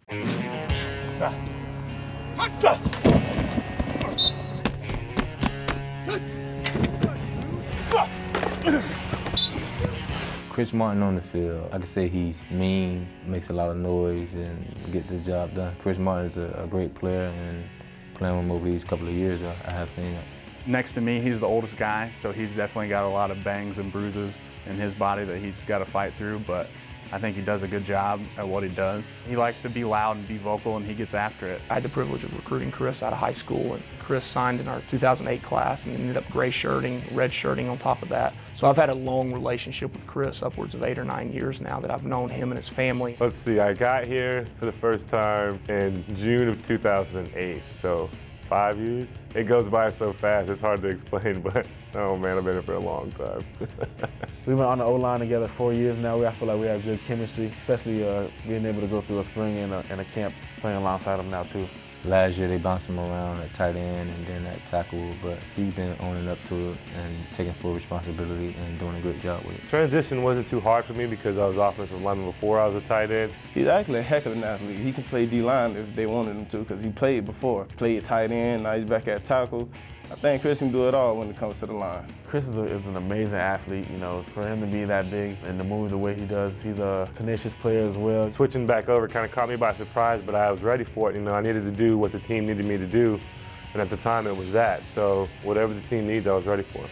Chris Martin on the field, I could say he's mean, makes a lot of noise, and get the job done. Chris Martin is a great player, and playing with him over these couple of years, I have seen it. Next to me, he's the oldest guy, so he's definitely got a lot of bangs and bruises in his body that he's got to fight through, but I think he does a good job at what he does. He likes to be loud and be vocal, and he gets after it. I had the privilege of recruiting Chris out of high school, and Chris signed in our 2008 class and ended up gray shirting, red shirting on top of that. So I've had a long relationship with Chris, upwards of 8 or 9 years now that I've known him and his family. Let's see, I got here for the first time in June of 2008, so 5 years. It goes by so fast, it's hard to explain, but oh man, I've been here for a long time. We've been on the O-line together 4 years now. I feel like we have good chemistry, especially being able to go through a spring and a camp playing alongside him now too. Last year they bounced him around at tight end and then at tackle, but he's been owning up to it and taking full responsibility and doing a good job with it. Transition wasn't too hard for me because I was offensive lineman before I was a tight end. He's actually a heck of an athlete. He can play D-line if they wanted him to because he played before. Played tight end, now he's back at tackle. I think Chris can do it all when it comes to the line. Chris is an amazing athlete, you know, for him to be that big and to move the way he does. He's a tenacious player as well. Switching back over kind of caught me by surprise, but I was ready for it. You know, I needed to do what the team needed me to do, and at the time it was that. So whatever the team needs, I was ready for it.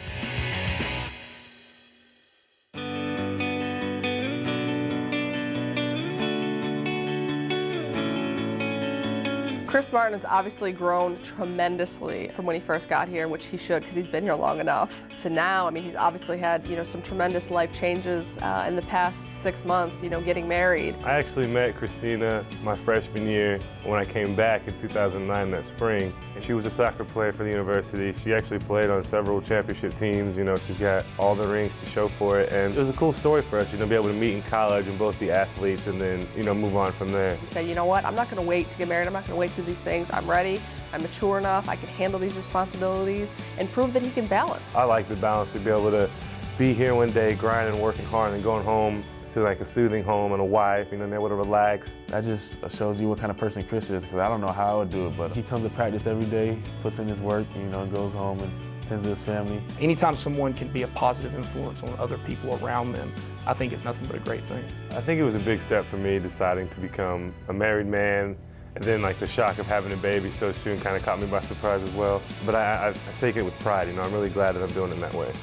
Chris Martin has obviously grown tremendously from when he first got here, which he should because he's been here long enough, to now. I mean, he's obviously had, some tremendous life changes in the past 6 months, getting married. I actually met Christina my freshman year when I came back in 2009 that spring. And she was a soccer player for the university. She actually played on several championship teams. She's got all the rings to show for it. And it was a cool story for us, be able to meet in college and both be athletes and then, move on from there. He said, you know what, I'm not going to wait to get married. I'm not going to wait to do these things. I'm ready. I'm mature enough. I can handle these responsibilities and prove that he can balance. I like the balance to be able to be here one day, grinding, working hard, and going home to like a soothing home and a wife, and able to relax. That just shows you what kind of person Chris is, because I don't know how I would do it, but he comes to practice every day, puts in his work, and goes home and tends to his family. Anytime someone can be a positive influence on other people around them, I think it's nothing but a great thing. I think it was a big step for me deciding to become a married man, and then the shock of having a baby so soon kind of caught me by surprise as well. But I take it with pride, I'm really glad that I'm doing it that way.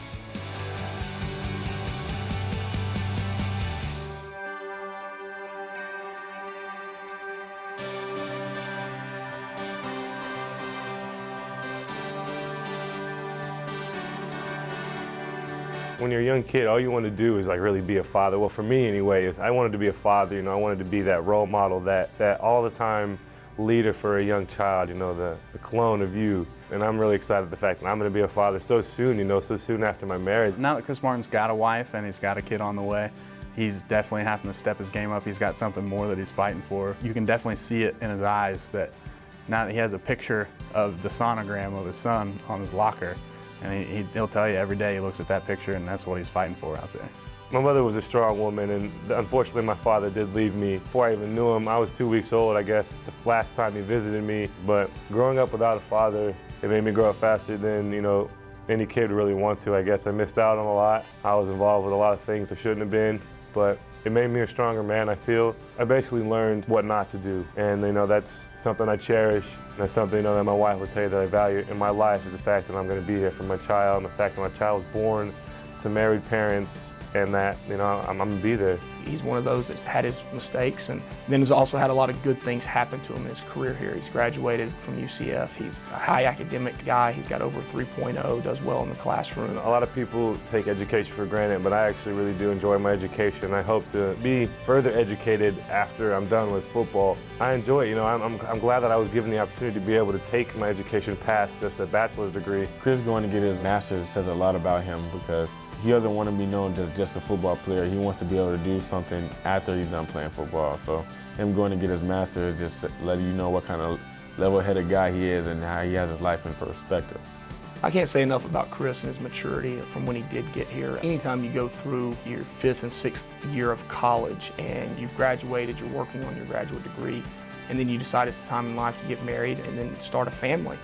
When you're a young kid, all you want to do is really be a father. Well, for me anyway, I wanted to be a father. I wanted to be that role model, that all the time leader for a young child. The clone of you. And I'm really excited the fact that I'm going to be a father so soon. So soon after my marriage. Now that Chris Martin's got a wife and he's got a kid on the way, he's definitely having to step his game up. He's got something more that he's fighting for. You can definitely see it in his eyes that now that he has a picture of the sonogram of his son on his locker. And he'll tell you every day he looks at that picture, and that's what he's fighting for out there. My mother was a strong woman, and unfortunately my father did leave me before I even knew him. I was 2 weeks old, I guess, the last time he visited me. But growing up without a father, it made me grow up faster than, any kid really want to. I guess I missed out on a lot. I was involved with a lot of things I shouldn't have been, but it made me a stronger man, I feel. I basically learned what not to do, and that's something I cherish. And that's something that my wife would tell you that I value in my life, is the fact that I'm going to be here for my child, and the fact that my child was born to married parents, and that I'm going to be there. He's one of those that's had his mistakes and then has also had a lot of good things happen to him in his career here. He's graduated from UCF. He's a high academic guy. He's got over 3.0, does well in the classroom. A lot of people take education for granted, but I actually really do enjoy my education. I hope to be further educated after I'm done with football. I enjoy it. I'm glad that I was given the opportunity to be able to take my education past just a bachelor's degree. Chris going to get his master's says a lot about him, because he doesn't want to be known as just a football player. He wants to be able to do something after he's done playing football. So him going to get his master's just letting you know what kind of level-headed guy he is and how he has his life in perspective. I can't say enough about Chris and his maturity from when he did get here. Anytime you go through your 5th and 6th year of college and you've graduated, you're working on your graduate degree, and then you decide it's the time in life to get married and then start a family,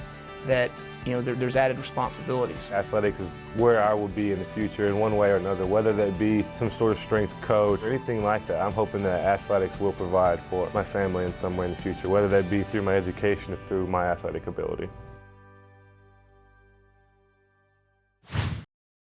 that there's added responsibilities. Athletics is where I will be in the future in one way or another, whether that be some sort of strength coach or anything like that. I'm hoping that athletics will provide for my family in some way in the future, whether that be through my education or through my athletic ability.